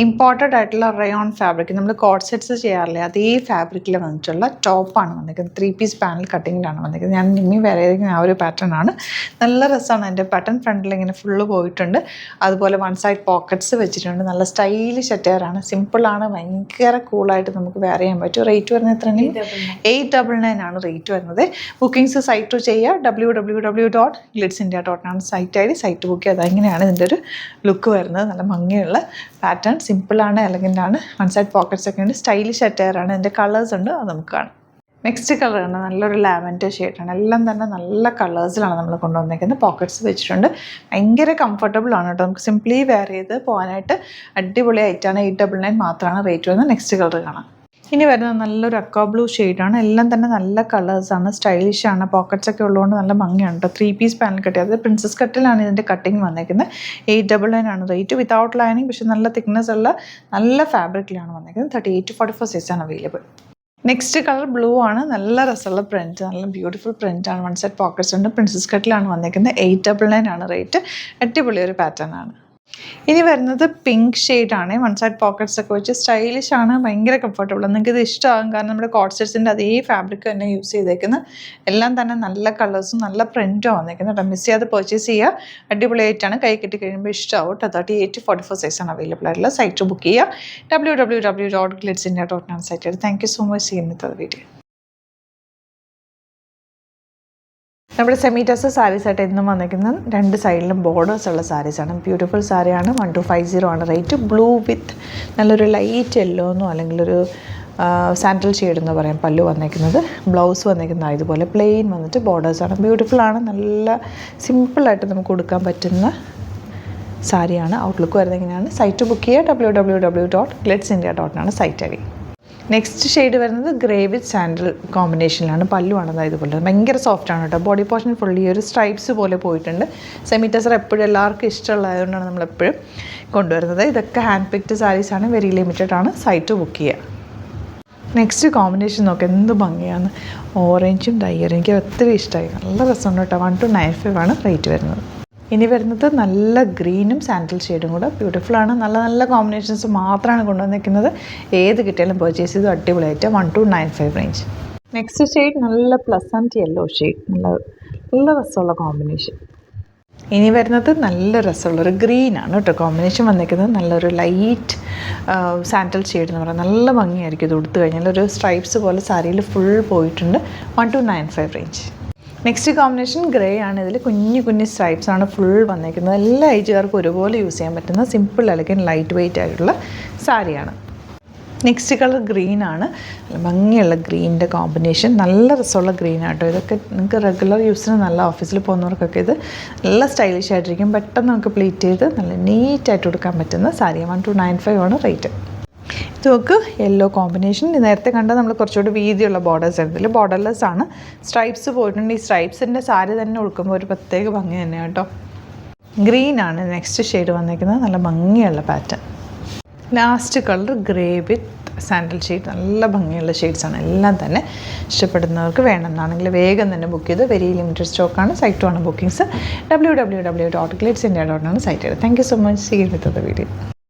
Imported ആയിട്ടുള്ള rayon fabric, നമ്മൾ code sets ചെയ്യാറില്ലേ അതേ ഫാബ്രിക്കിൽ വന്നിട്ടുള്ള ടോപ്പാണ് വന്നിരിക്കുന്നത്. 3 പീസ് പാനൽ കട്ടിങ്ങിലാണ് വന്നിരിക്കുന്നത്. ഞാൻ നിമ്മി വരയിരിക്കുന്ന ആ ഒരു പാറ്റേൺ ആണ്. നല്ല രസമാണ് എൻ്റെ പാറ്റേൺ. ഫ്രണ്ടിൽ ഇങ്ങനെ ഫുള്ള് പോയിട്ടുണ്ട്. അതുപോലെ വൺ സൈഡ് പോക്കറ്റ്സ് വെച്ചിട്ടുണ്ട്. നല്ല സ്റ്റൈലിഷ് അറ്റയറാണ്, സിമ്പിളാണ്, ഭയങ്കര കൂളായിട്ട് നമുക്ക് വെയർ ചെയ്യാൻ പറ്റും. റേറ്റ് വരുന്നത് എത്രയാണ്? 899 ആണ് റേറ്റ് വരുന്നത്. ബുക്കിംഗ്സ് സൈറ്റ് ചെയ്യുക, www.glitzindia.com site I D, site book ചെയ്യുക. അതെങ്ങനെയാണ് ഇതിൻ്റെ ഒരു ലുക്ക് വരുന്നത്. നല്ല ഭംഗിയുള്ള പാറ്റേൺ, സിമ്പിളാണ്, എലഗൻ്റ് ആണ്. വൺ സൈഡ് പോക്കറ്റ്സ് ഒക്കെ ഉണ്ട്. സ്റ്റൈലിഷ് അറ്റയറാണ്. ഇതിൻ്റെ കളേഴ്സ് ഉണ്ട്, അത് നമുക്ക് കാണാം. നെക്സ്റ്റ് കളറാണ് നല്ലൊരു ലാവൻഡർ ഷെയ്ഡാണ്. എല്ലാം തന്നെ നല്ല കളേഴ്സിലാണ് നമ്മൾ കൊണ്ടുവന്നിരിക്കുന്നത്. പോക്കറ്റ്സ് വെച്ചിട്ടുണ്ട്. ഭയങ്കര കംഫർട്ടബിൾ ആണ് കേട്ടോ. നമുക്ക് സിംപ്ലി വെയർ ചെയ്ത് പോകാനായിട്ട് അടിപൊളി ആയിട്ടാണ്. 899 മാത്രമാണ് റേറ്റ് വരുന്നത്. നെക്സ്റ്റ് കളർ കാണാം. ഇനി വരുന്നത് നല്ലൊരു അക്വാ ബ്ലൂ ഷെയ്ഡാണ്. എല്ലാം തന്നെ നല്ല കളേഴ്സാണ്, സ്റ്റൈലിഷാണ്. പോക്കറ്റ്സ് ഒക്കെ ഉള്ളതുകൊണ്ട് നല്ല ഭംഗിയാണ് കേട്ടോ. 3 പീസ് പാനൽ കട്ടി, അത് പ്രിൻസസ് കട്ടിലാണ് ഇതിൻ്റെ കട്ടിങ് വന്നിരിക്കുന്നത്. 899 ആണ് റേറ്റ്. വിതൗട്ട് ലൈനിങ്, പക്ഷേ നല്ല തിക്നെസ് ഉള്ള നല്ല ഫാബ്രിക്കിലാണ് വന്നിരിക്കുന്നത്. 38 to 44 സൈസാണ് അവൈലബിൾ. നെക്സ്റ്റ് കളർ ബ്ലൂ ആണ്. നല്ല രസമുള്ള പ്രിൻറ്റ്, നല്ല ബ്യൂട്ടിഫുൾ പ്രിൻ്റ് ആണ്. വൺ സൈഡ് പോക്കറ്റ്സ് ഉണ്ട്. പ്രിൻസസ് കട്ടിലാണ് വന്നിരിക്കുന്നത്. 899 ആണ് റേറ്റ്. അടിപൊളി ഒരു പാറ്റേൺ ആണ്. ഇനി വരുന്നത് പിങ്ക് ഷെയ്ഡാണ്. വൺ സൈഡ് പോക്കറ്റ്സ് ഒക്കെ വെച്ച് സ്റ്റൈലിഷ് ആണ്, ഭയങ്കര കംഫർട്ടബിൾ. നിങ്ങൾക്ക് ഇത് ഇഷ്ടമാകും, കാരണം നമ്മുടെ കോഡ് സെറ്റ്സിൻ്റെ അതേ ഫാബ്രിക് തന്നെ യൂസ് ചെയ്തേക്കുന്നത്. എല്ലാം തന്നെ നല്ല കളേഴ്സും നല്ല പ്രിൻറ്റും വന്നിരിക്കുന്നത് കേട്ടോ. മിസ് ചെയ്യാതെ പർച്ചേസ് ചെയ്യുക. അടിപൊളിയായിട്ടാണ്. കൈ കിട്ടി കഴിയുമ്പോൾ ഇഷ്ടമാവും കേട്ടോ. 38 to 44 സൈസാണ് അവൈലബിൾ ആയിട്ടുള്ള. സൈറ്റ് ബുക്ക് ചെയ്യുക, www.glitzindia.com site. Thank you so much. ചെയ്യുന്നത് വീഡിയോ നമ്മുടെ സെമി ടസ് സാരീസായിട്ട് എന്നും വന്നിരിക്കുന്നത് 2 സൈഡിലും ബോർഡേഴ്സ് ഉള്ള സാരീസാണ്. ബ്യൂട്ടിഫുൾ സാരിയാണ്. 1250 ആണ് റേറ്റ്. ബ്ലൂ വിത്ത് നല്ലൊരു ലൈറ്റ് യെല്ലോന്നോ അല്ലെങ്കിൽ ഒരു സാൻഡൽ ഷെയ്ഡ് എന്ന് പറയാം പല്ലു വന്നിരിക്കുന്നത്. ബ്ലൗസ് വന്നിരിക്കുന്നത് ഇതുപോലെ പ്ലെയിൻ വന്നിട്ട് ബോർഡേഴ്സാണ്. ബ്യൂട്ടിഫുള്ളാണ്. നല്ല സിമ്പിളായിട്ട് നമുക്ക് കൊടുക്കാൻ പറ്റുന്ന സാരിയാണ്. ഔട്ട്ലുക്ക് വരുന്നത് ഇങ്ങനെയാണ്. സൈറ്റ് ബുക്ക് ചെയ്യുക, www.glitzindia.com site I D. Next shade വരുന്നത് ഗ്രേ വിത്ത് സാൻഡൽ കോമ്പിനേഷനിലാണ്. പല്ലുവാണ് ഇതുപോലെ. ഭയങ്കര സോഫ്റ്റാണ് കേട്ടോ. ബോഡി പോർഷൻ ഫുള്ളി ഒരു സ്ട്രൈപ്സ് പോലെ പോയിട്ടുണ്ട്. സെമി ടസർ എപ്പോഴും എല്ലാവർക്കും ഇഷ്ടമുള്ളതുകൊണ്ടാണ് നമ്മളെപ്പോഴും കൊണ്ടുവരുന്നത്. ഇതൊക്കെ ഹാൻഡ് പിക്ഡ് സാരീസാണ്. വെരി ലിമിറ്റഡ് ആണ്. സൈറ്റ് ബുക്ക് ചെയ്യുക. നെക്സ്റ്റ് കോമ്പിനേഷൻ നോക്കാം, എന്ത് ഭംഗിയാണ്. ഓറഞ്ചും ഡയറും എനിക്ക് ഒത്തിരി ഇഷ്ടമായി. നല്ല രസമുണ്ട് കേട്ടോ. 1295 ആണ് റേറ്റ് വരുന്നത്. ഇനി വരുന്നത് നല്ല ഗ്രീനും സാൻഡൽ ഷെയ്ഡും കൂടെ. ബ്യൂട്ടിഫുള്ളാണ്. നല്ല നല്ല കോമ്പിനേഷൻസ് മാത്രമാണ് കൊണ്ടുവന്നിരിക്കുന്നത്. ഏത് കിട്ടിയാലും പർച്ചേസ് ചെയ്ത് അടിപൊളിയായിട്ട്. 1295 റേഞ്ച്. നെക്സ്റ്റ് ഷെയ്ഡ് നല്ല പ്ലസൻറ്റ് യെല്ലോ ഷെയ്ഡ്. നല്ല രസമുള്ള കോമ്പിനേഷൻ. ഇനി വരുന്നത് നല്ല രസമുള്ളൊരു ഗ്രീനാണ് കേട്ടോ. കോമ്പിനേഷൻ വന്നിരിക്കുന്നത് നല്ലൊരു ലൈറ്റ് സാൻഡൽ ഷെയ്ഡ് എന്ന് പറയുന്നത്. നല്ല ഭംഗിയായിരിക്കും ഇത് കൊടുത്തു കഴിഞ്ഞാൽ. ഒരു സ്ട്രൈപ്സ് പോലെ സാരിയിൽ ഫുൾ പോയിട്ടുണ്ട്. 1295 റേഞ്ച്. നെക്സ്റ്റ് കോമ്പിനേഷൻ ഗ്രേ ആണ്. ഇതിൽ കുഞ്ഞു സ്ട്രൈപ്സ് ആണ് ഫുൾ വന്നിരിക്കുന്നത്. എല്ലാ ഏജുകാർക്കും ഒരുപോലെ യൂസ് ചെയ്യാൻ പറ്റുന്ന സിമ്പിൾ അല്ലെങ്കിൽ ലൈറ്റ് വെയ്റ്റ് ആയിട്ടുള്ള സാരിയാണ്. നെക്സ്റ്റ് കളർ ഗ്രീൻ ആണ്. ഭംഗിയുള്ള ഗ്രീനിൻ്റെ കോമ്പിനേഷൻ. നല്ല രസമുള്ള ഗ്രീൻ ആട്ടോ. ഇതൊക്കെ നിങ്ങൾക്ക് റെഗുലർ യൂസിന്, നല്ല ഓഫീസിൽ പോകുന്നവർക്കൊക്കെ ഇത് നല്ല സ്റ്റൈലിഷ് ആയിട്ടിരിക്കും. പെട്ടെന്ന് നമുക്ക് പ്ലീറ്റ് ചെയ്ത് നല്ല നീറ്റായിട്ട് കൊടുക്കാൻ പറ്റുന്ന സാരി. 1295 ആണ് റേറ്റ്. ഇത് നോക്ക്, യെല്ലോ കോമ്പിനേഷൻ. നേരത്തെ കണ്ടാൽ നമ്മൾ കുറച്ചുകൂടി വീതിയുള്ള ബോർഡേഴ്സ് ആയിരുന്നില്ല. ബോർഡർലെസ് ആണ്. സ്ട്രൈപ്സ് പോയിട്ടുണ്ട്. ഈ സ്ട്രൈപ്സിൻ്റെ സാരി തന്നെ ഉടുക്കുമ്പോൾ ഒരു പ്രത്യേക ഭംഗി തന്നെയാണ് കേട്ടോ. ഗ്രീൻ ആണ് നെക്സ്റ്റ് ഷെയ്ഡ് വന്നിരിക്കുന്നത്. നല്ല ഭംഗിയുള്ള pattern. Last colour grey with sandal shade. നല്ല ഭംഗിയുള്ള ഷെയ്ഡ്സാണ്. എല്ലാം തന്നെ ഇഷ്ടപ്പെടുന്നവർക്ക് വേണമെന്നാണെങ്കിൽ വേഗം തന്നെ ബുക്ക് ചെയ്ത്. വെരി ലിമിറ്റഡ് സ്റ്റോക്കാണ്. സൈറ്റ് ആണ് bookings. www.glitzindia.com site. Thank you so much. See you with the video.